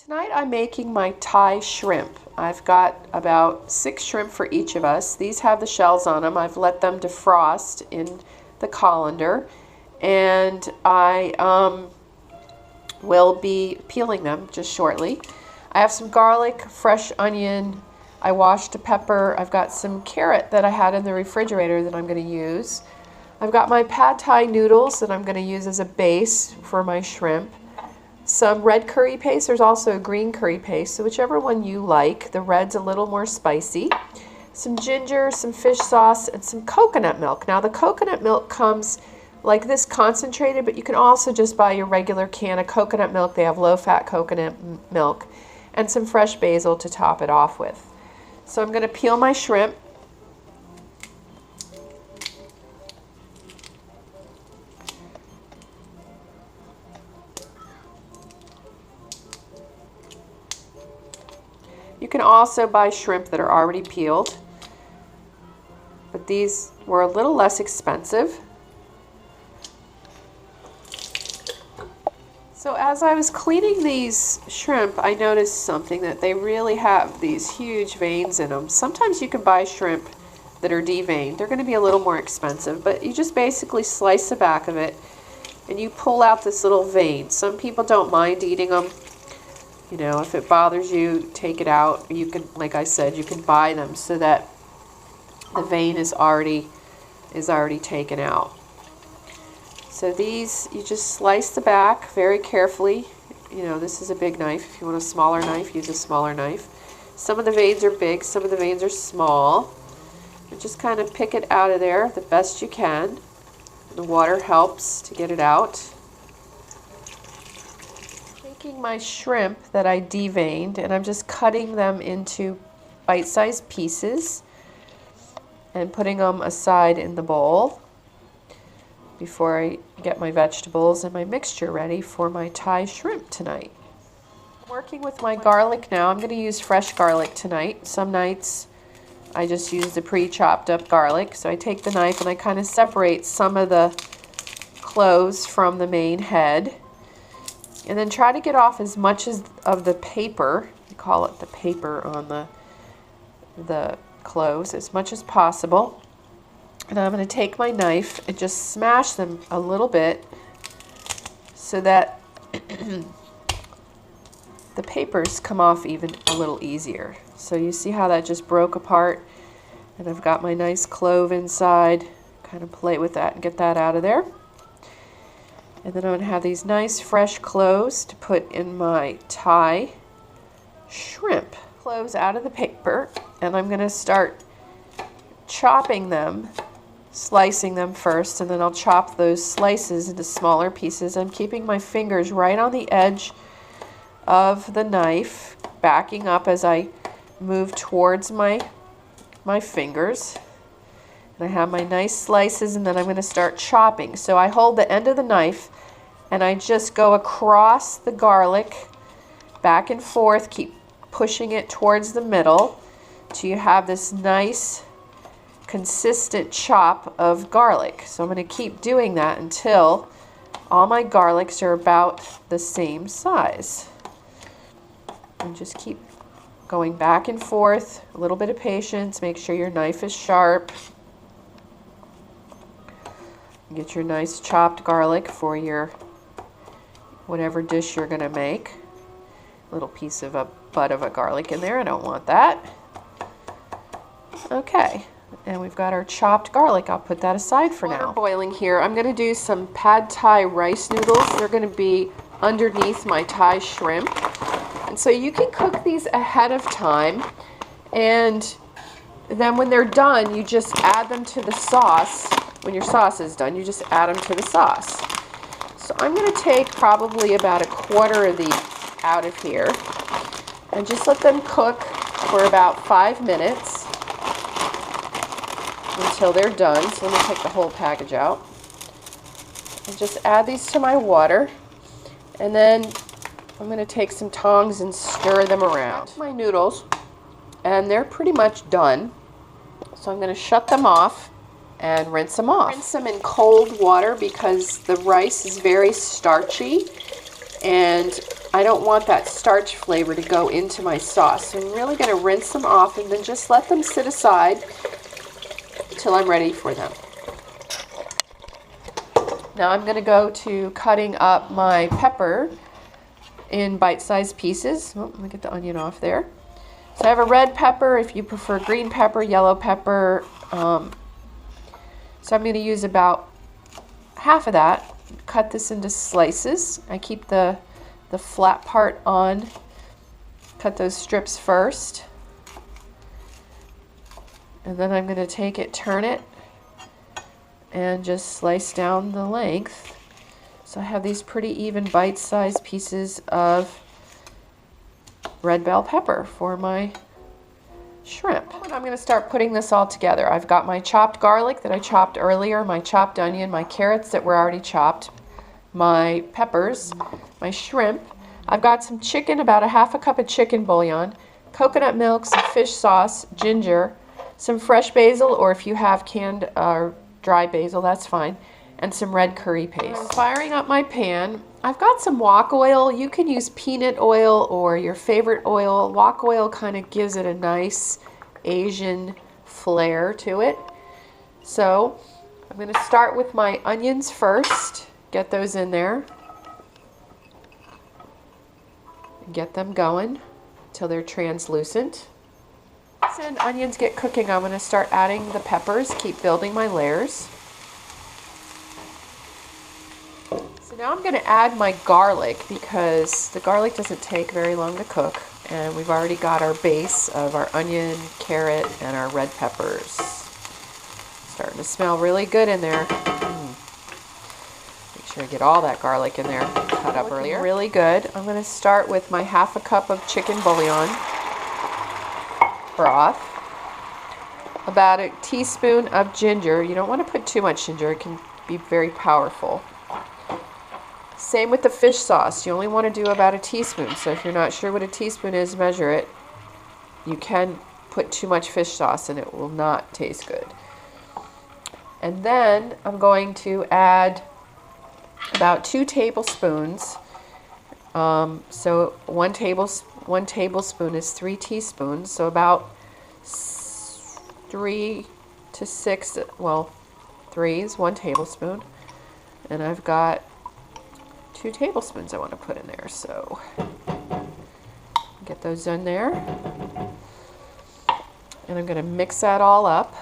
Tonight I'm making my Thai shrimp. I've got about 6 shrimp for each of us. These have the shells on them. I've let them defrost in the colander, and I will be peeling them just shortly. I have some garlic, fresh onion. I washed a pepper. I've got some carrot that I had in the refrigerator that I'm going to use. I've got my pad Thai noodles that I'm going to use as a base for my shrimp. Some red curry paste. There's also a green curry paste, so whichever one you like. The red's a little more spicy. Some ginger, some fish sauce, and some coconut milk. Now the coconut milk comes like this concentrated, but you can also just buy your regular can of coconut milk. They have low-fat coconut milk and some fresh basil to top it off with. So I'm going to peel my shrimp. You can also buy shrimp that are already peeled, but these were a little less expensive. So as I was cleaning these shrimp, I noticed something, that they really have these huge veins in them. Sometimes you can buy shrimp that are deveined. They're going to be a little more expensive, but you just basically slice the back of it and you pull out this little vein. Some people don't mind eating them. You know, if it bothers you, take it out. You can, like I said, you can buy them so that the vein is already taken out. So these, you just slice the back very carefully. You know, this is a big knife. If you want a smaller knife, use a smaller knife. Some of the veins are big, some of the veins are small. And just kind of pick it out of there the best you can. The water helps to get it out. Taking my shrimp that I deveined, and I'm just cutting them into bite-sized pieces and putting them aside in the bowl before I get my vegetables and my mixture ready for my Thai shrimp tonight. I'm working with my garlic now. I'm going to use fresh garlic tonight. Some nights I just use the pre-chopped up garlic. So I take the knife and I kind of separate some of the cloves from the main head. And then try to get off as much of the paper, we call it the paper on the cloves, as much as possible. And I'm going to take my knife and just smash them a little bit so that the papers come off even a little easier. So you see how that just broke apart, and I've got my nice clove inside. Kind of play with that and get that out of there. And then I'm going to have these nice fresh cloves to put in my Thai shrimp. Cloves out of the paper, and I'm going to start chopping them, slicing them first, and then I'll chop those slices into smaller pieces. I'm keeping my fingers right on the edge of the knife, backing up as I move towards my fingers. And I have my nice slices, and then I'm going to start chopping. So I hold the end of the knife and I just go across the garlic, back and forth, keep pushing it towards the middle till you have this nice consistent chop of garlic. So I'm going to keep doing that until all my garlics are about the same size. And just keep going back and forth, a little bit of patience, make sure your knife is sharp. Get your nice chopped garlic for your whatever dish you're going to make. A little piece of a butt of a garlic in there. I don't want that. Okay, and we've got our chopped garlic. I'll put that aside for now. Boiling here. I'm going to do some pad Thai rice noodles. They're going to be underneath my Thai shrimp. And so you can cook these ahead of time, and then when they're done, you just add them to the sauce. When your sauce is done, you just add them to the sauce. So I'm going to take probably about a quarter of these out of here and just let them cook for about 5 minutes until they're done. So let me take the whole package out and just add these to my water, and then I'm going to take some tongs and stir them around. My noodles, and they're pretty much done. So I'm going to shut them off and rinse them off. Rinse them in cold water because the rice is very starchy, and I don't want that starch flavor to go into my sauce. So I'm really going to rinse them off and then just let them sit aside till I'm ready for them. Now I'm going to go to cutting up my pepper in bite-sized pieces. Oh, let me get the onion off there. So I have a red pepper, if you prefer green pepper, yellow pepper. So I'm going to use about half of that. Cut this into slices. I keep the flat part on. Cut those strips first. And then I'm going to take it, turn it, and just slice down the length. So I have these pretty even bite-sized pieces of red bell pepper for my shrimp. And I'm going to start putting this all together. I've got my chopped garlic that I chopped earlier, my chopped onion, my carrots that were already chopped, my peppers, my shrimp. I've got some chicken, about a half a cup of chicken bouillon, coconut milk, some fish sauce, ginger, some fresh basil, or if you have canned or dry basil, that's fine, and some red curry paste. I'm firing up my pan. I've got some wok oil. You can use peanut oil or your favorite oil. Wok oil kind of gives it a nice Asian flair to it. So I'm going to start with my onions first. Get those in there. Get them going until they're translucent. As onions get cooking, I'm going to start adding the peppers. Keep building my layers. So now I'm going to add my garlic because the garlic doesn't take very long to cook, and we've already got our base of our onion, carrot, and our red peppers. Starting to smell really good in there. Make sure I get all that garlic in there cut up earlier. Really good. I'm going to start with my half a cup of chicken bouillon broth. About a teaspoon of ginger. You don't want to put too much ginger. It can be very powerful. Same with the fish sauce. You only want to do about a teaspoon. So if you're not sure what a teaspoon is, measure it. You can put too much fish sauce and it will not taste good. And then I'm going to add about 2 tablespoons. So one tablespoon is 3 teaspoons. So about 3 to 6, well, 3 is 1 tablespoon. And I've got 2 tablespoons I want to put in there. So get those in there. And I'm going to mix that all up.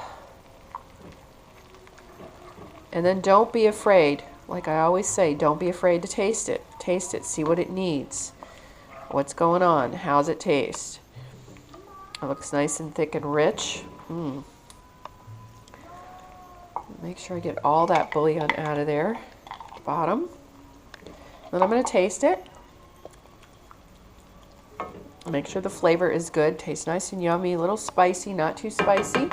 And then don't be afraid. Like I always say, don't be afraid to taste it. Taste it. See what it needs. What's going on? How's it taste? It looks nice and thick and rich. Make sure I get all that bouillon out of there. Bottom. Then I'm going to taste it. Make sure the flavor is good. Tastes nice and yummy. A little spicy, not too spicy.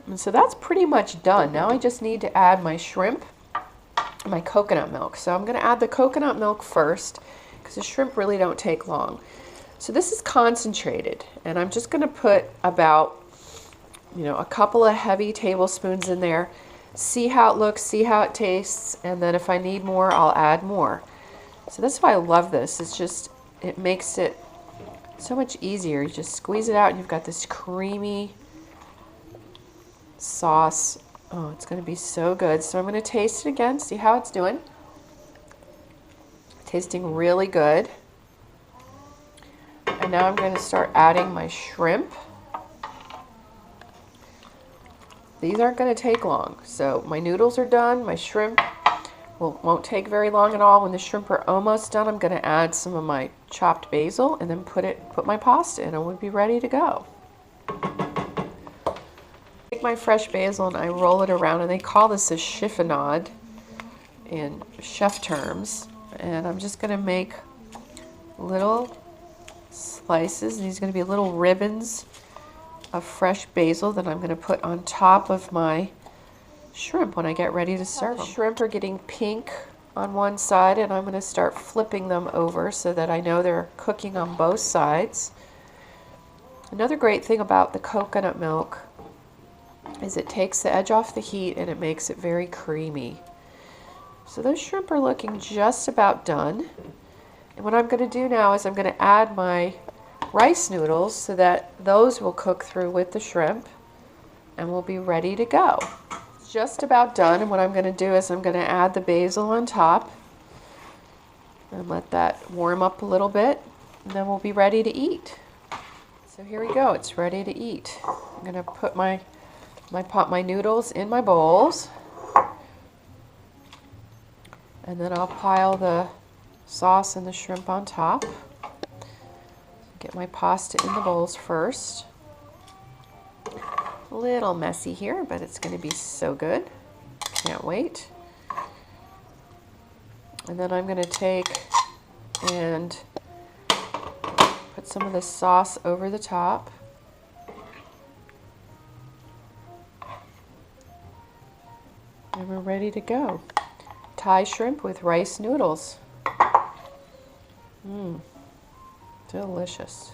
And so that's pretty much done. Now I just need to add my shrimp and my coconut milk. So I'm going to add the coconut milk first because the shrimp really don't take long. So this is concentrated, and I'm just going to put about, a couple of heavy tablespoons in there. See how it looks, see how it tastes, and then if I need more, I'll add more. So that's why I love this. It's just, it makes it so much easier. You just squeeze it out and you've got this creamy sauce. Oh, it's going to be so good. So I'm going to taste it again, see how it's doing. Tasting really good. And now I'm going to start adding my shrimp. These aren't going to take long. So my noodles are done. My shrimp won't take very long at all. When the shrimp are almost done, I'm going to add some of my chopped basil and then put my pasta in, and we'll be ready to go. Take my fresh basil and I roll it around, and they call this a chiffonade in chef terms. And I'm just going to make little slices, and these are going to be little ribbons of fresh basil that I'm going to put on top of my shrimp when I get ready to serve them. The shrimp are getting pink on one side, and I'm going to start flipping them over so that I know they're cooking on both sides. Another great thing about the coconut milk is it takes the edge off the heat and it makes it very creamy. So those shrimp are looking just about done. And what I'm going to do now is I'm going to add my rice noodles so that those will cook through with the shrimp and we'll be ready to go. It's just about done, and what I'm going to do is I'm going to add the basil on top and let that warm up a little bit, and then we'll be ready to eat. So here we go, it's ready to eat. I'm going to put my noodles in my bowls, and then I'll pile the sauce and the shrimp on top. Get my pasta in the bowls first. A little messy here, but it's going to be so good. Can't wait. And then I'm going to take and put some of the sauce over the top. And we're ready to go. Thai shrimp with rice noodles. Delicious.